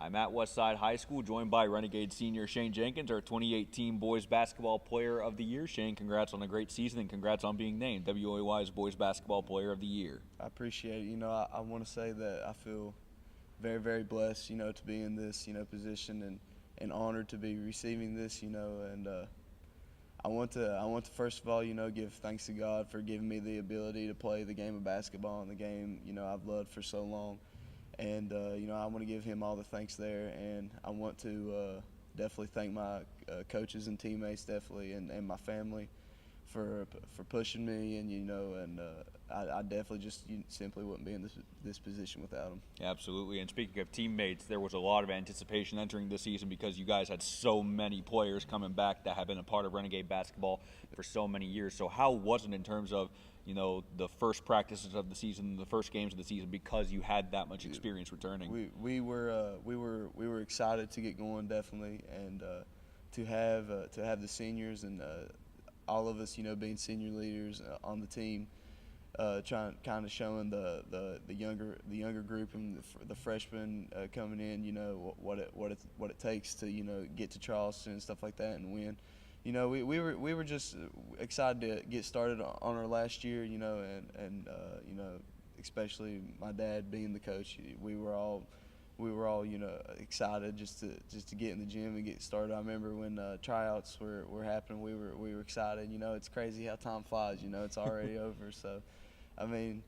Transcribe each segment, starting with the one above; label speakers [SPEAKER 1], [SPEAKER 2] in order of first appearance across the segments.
[SPEAKER 1] I'm at Westside High School, joined by Renegade senior Shane Jenkins, our 2018 Boys Basketball Player of the Year. Shane, congrats on a great season and congrats on being named WOAY's Boys Basketball Player of the Year.
[SPEAKER 2] I appreciate it. I want to say that I feel very, very blessed, to be in this, position and honored to be receiving this, and I want to first of all, give thanks to God for giving me the ability to play the game of basketball and the game, I've loved for so long. And, I want to give him all the thanks there, and I want to definitely thank my coaches and teammates, definitely, and my family for pushing me, and I definitely just simply wouldn't be in this position without them.
[SPEAKER 1] Absolutely, and speaking of teammates, there was a lot of anticipation entering this season because you guys had so many players coming back that have been a part of Renegade basketball for so many years. So how was it in terms of the first practices of the season, the first games of the season, because you had that much experience returning?
[SPEAKER 2] We were excited to get going, definitely, and to have the seniors and all of us, being senior leaders on the team, kind of showing the younger group and the freshmen coming in, what it takes to get to Charleston and stuff like that and win. We were just excited to get started on our last year, and especially my dad being the coach, we were all excited just to get in the gym and get started. I remember when tryouts were happening, we were excited. It's crazy how time flies. It's already over. So, I mean,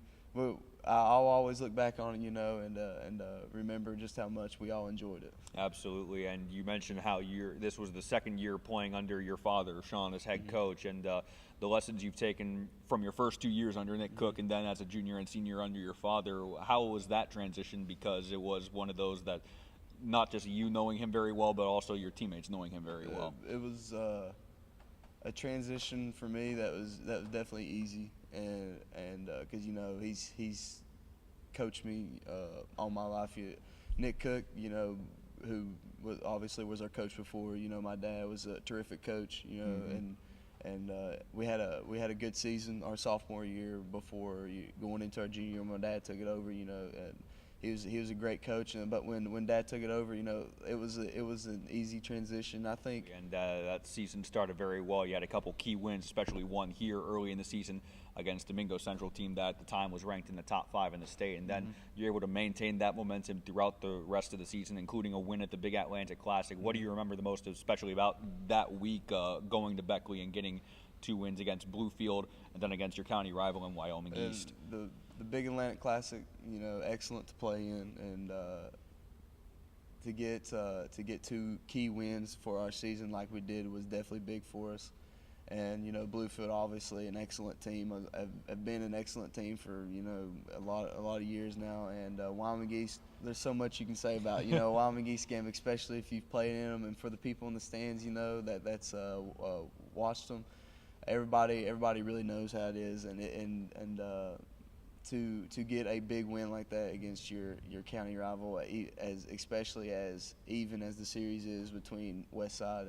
[SPEAKER 2] I'll always look back on it, and remember just how much we all enjoyed it.
[SPEAKER 1] Absolutely, and you mentioned how this was the second year playing under your father, Sean, as head coach, and the lessons you've taken from your first 2 years under Nick Cook and then as a junior and senior under your father. How was that transition? Because it was one of those that not just you knowing him very well, but also your teammates knowing him very well.
[SPEAKER 2] It was a transition for me that was definitely easy, and because he's coached me all my life. Nick Cook, who obviously was our coach before. My dad was a terrific coach. And we had a good season our sophomore year before going into our junior year. My dad took it over. And he was a great coach. But when Dad took it over, it was an easy transition, I think.
[SPEAKER 1] And that season started very well. You had a couple key wins, especially one here early in the season against Domingo Central team that at the time was ranked in the top 5 in the state. And then you're able to maintain that momentum throughout the rest of the season, including a win at the Big Atlantic Classic. What do you remember the most, especially about that week going to Beckley and getting 2 wins against Bluefield and then against your county rival in Wyoming East?
[SPEAKER 2] The Big Atlantic Classic, excellent to play in, and to get 2 key wins for our season like we did was definitely big for us. And Bluefield, obviously an excellent team. Have been an excellent team for a lot of years now. And Wyoming East, there's so much you can say about Wyoming East game, especially if you've played in them, and for the people in the stands, that's watched them. Everybody really knows how it is, and to get a big win like that against your county rival, especially as even as the series is between Westside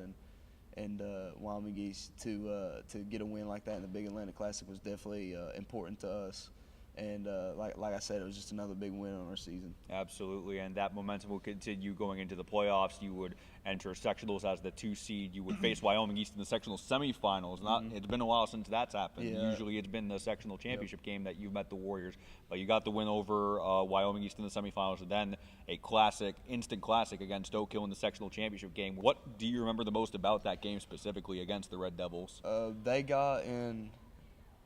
[SPEAKER 2] and Wyoming East, to get a win like that in the Big Atlantic Classic was definitely important to us. And like I said, it was just another big win on our season.
[SPEAKER 1] Absolutely, and that momentum will continue going into the playoffs. You would enter sectionals as the 2 seed. You would face Wyoming East in the sectional semifinals. It's been a while since that's happened.
[SPEAKER 2] Yeah.
[SPEAKER 1] Usually it's been the sectional championship game that you've met the Warriors. But you got the win over Wyoming East in the semifinals, and then a instant classic against Oak Hill in the sectional championship game. What do you remember the most about that game specifically against the Red Devils?
[SPEAKER 2] They got in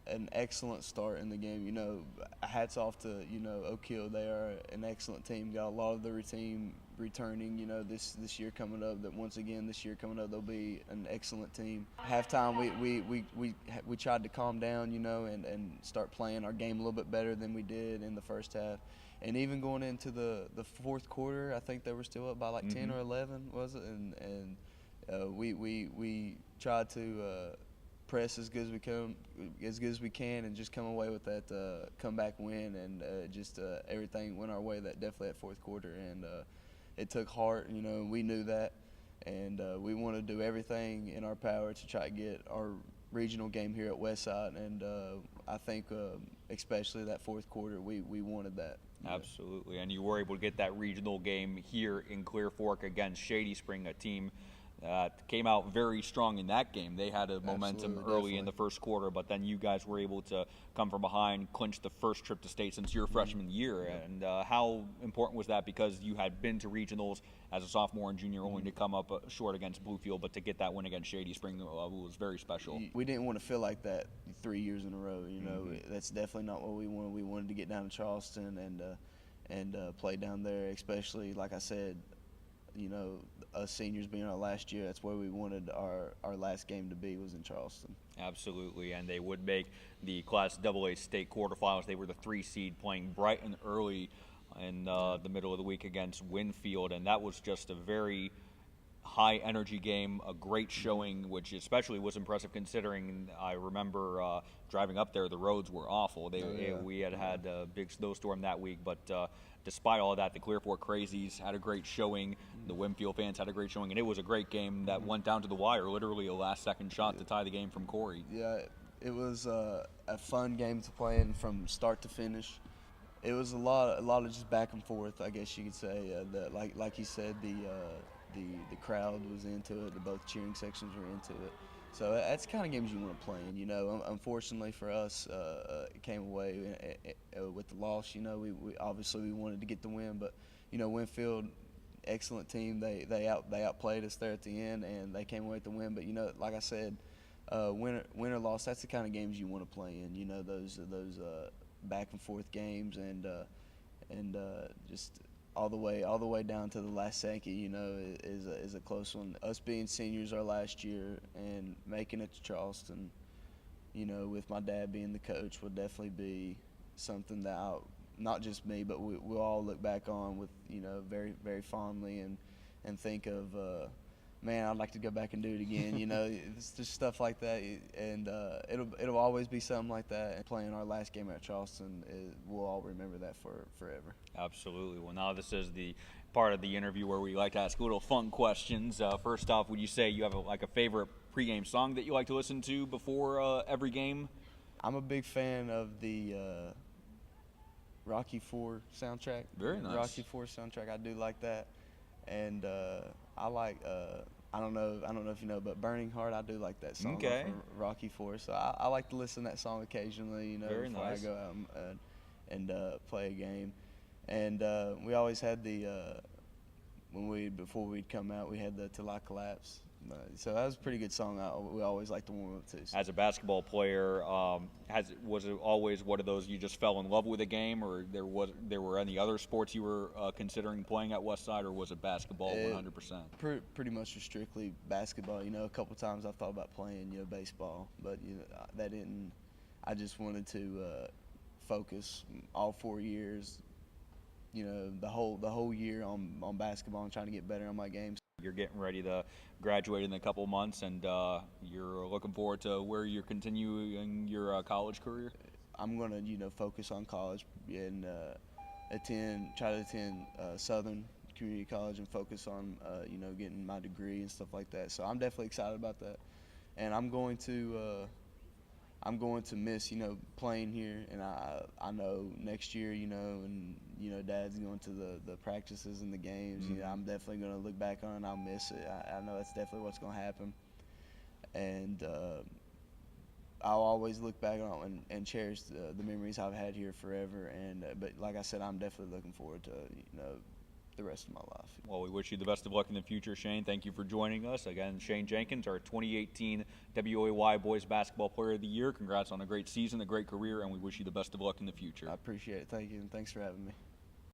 [SPEAKER 2] an excellent start in the game. Hats off to Oak Hill. They are an excellent team. Got a lot of their team returning. This year coming up. That once again this year coming up they'll be an excellent team. Halftime we tried to calm down, and start playing our game a little bit better than we did in the first half. And even going into the fourth quarter, I think they were still up by like 10 or 11, was it? And we tried to press as good as we can, and just come away with that comeback win, and everything went our way that fourth quarter, and it took heart, and we knew that, and we wanted to do everything in our power to try to get our regional game here at Westside, and I think especially that fourth quarter we wanted that.
[SPEAKER 1] Absolutely, and you were able to get that regional game here in Clear Fork against Shady Spring, a team that came out very strong in that game. They had a momentum early in the first quarter, but then you guys were able to come from behind, clinch the first trip to state since your freshman year. And how important was that? Because you had been to regionals as a sophomore and junior, only to come up short against Bluefield, but to get that win against Shady Spring was very special.
[SPEAKER 2] We didn't want to feel like that 3 years in a row. That's definitely not what we wanted. We wanted to get down to Charleston and play down there, especially, like I said, us seniors being our last year, that's where we wanted our last game to be, was in Charleston.
[SPEAKER 1] Absolutely, and they would make the Class AA state quarterfinals. They were the 3 seed, playing bright and early in the middle of the week against Winfield, and that was just a very high energy game, a great showing, which especially was impressive considering I remember driving up there, the roads were awful. We had a big snowstorm that week, but despite all of that, the Clear Fork Crazies had a great showing. The Winfield fans had a great showing, and it was a great game that went down to the wire, literally a last-second shot to tie the game from Corey.
[SPEAKER 2] Yeah, it was a fun game to play in from start to finish. It was a lot of just back and forth, I guess you could say. Like you said, the crowd was into it. Both cheering sections were into it. So that's the kind of games you want to play in. Unfortunately for us, it came away with the loss. We obviously wanted to get the win, but Winfield, excellent team. They outplayed us there at the end, and they came away with the win. But like I said, win or loss, that's the kind of games you want to play in. Those back and forth games, and just all the way down to the last second, is a close one. Us being seniors our last year and making it to Charleston, with my dad being the coach, would definitely be something that not just me, but we'll all look back on with, very, very fondly and think of, man, I'd like to go back and do it again. It's just stuff like that, and it'll always be something like that. And playing our last game at Charleston, we'll all remember that forever.
[SPEAKER 1] Absolutely. Well, now this is the part of the interview where we like to ask little fun questions. First off, would you say you have a favorite pregame song that you like to listen to before every game?
[SPEAKER 2] I'm a big fan of the Rocky IV soundtrack.
[SPEAKER 1] Very nice.
[SPEAKER 2] Rocky IV soundtrack, I do like that. And I like I don't know if you know, but Burning Heart, I do like that song.
[SPEAKER 1] Okay.
[SPEAKER 2] From Rocky IV. So I like to listen to that song occasionally,
[SPEAKER 1] Very
[SPEAKER 2] before
[SPEAKER 1] nice.
[SPEAKER 2] I go out and play a game. And we always had before we'd come out, we had the Till I Collapse. So that was a pretty good song. We always like to warm up to. So.
[SPEAKER 1] As a basketball player, was it always one of those you just fell in love with a game, or there were any other sports you were considering playing at Westside, or was it basketball 100%?
[SPEAKER 2] Pretty much was strictly basketball. A couple times I thought about playing baseball, but that didn't. I just wanted to focus all 4 years. The whole year on basketball and trying to get better on my games.
[SPEAKER 1] You're getting ready to graduate in a couple months, and you're looking forward to where you're continuing your college career?
[SPEAKER 2] I'm going to, focus on college and try to attend Southern Community College and focus on, getting my degree and stuff like that. So I'm definitely excited about that. And I'm going to miss, playing here, and I know next year, and Dad's going to the practices and the games.
[SPEAKER 1] Mm-hmm.
[SPEAKER 2] I'm definitely going to look back on it and I'll miss it. I know that's definitely what's going to happen, and I'll always look back on and cherish the memories I've had here forever. And but like I said, I'm definitely looking forward to the rest of my life.
[SPEAKER 1] Well, we wish you the best of luck in the future, Shane. Thank you for joining us. Again, Shane Jenkins, our 2018 WOAY Boys Basketball Player of the Year. Congrats on a great season, a great career, and we wish you the best of luck in the future.
[SPEAKER 2] I appreciate it. Thank you, and thanks for having me.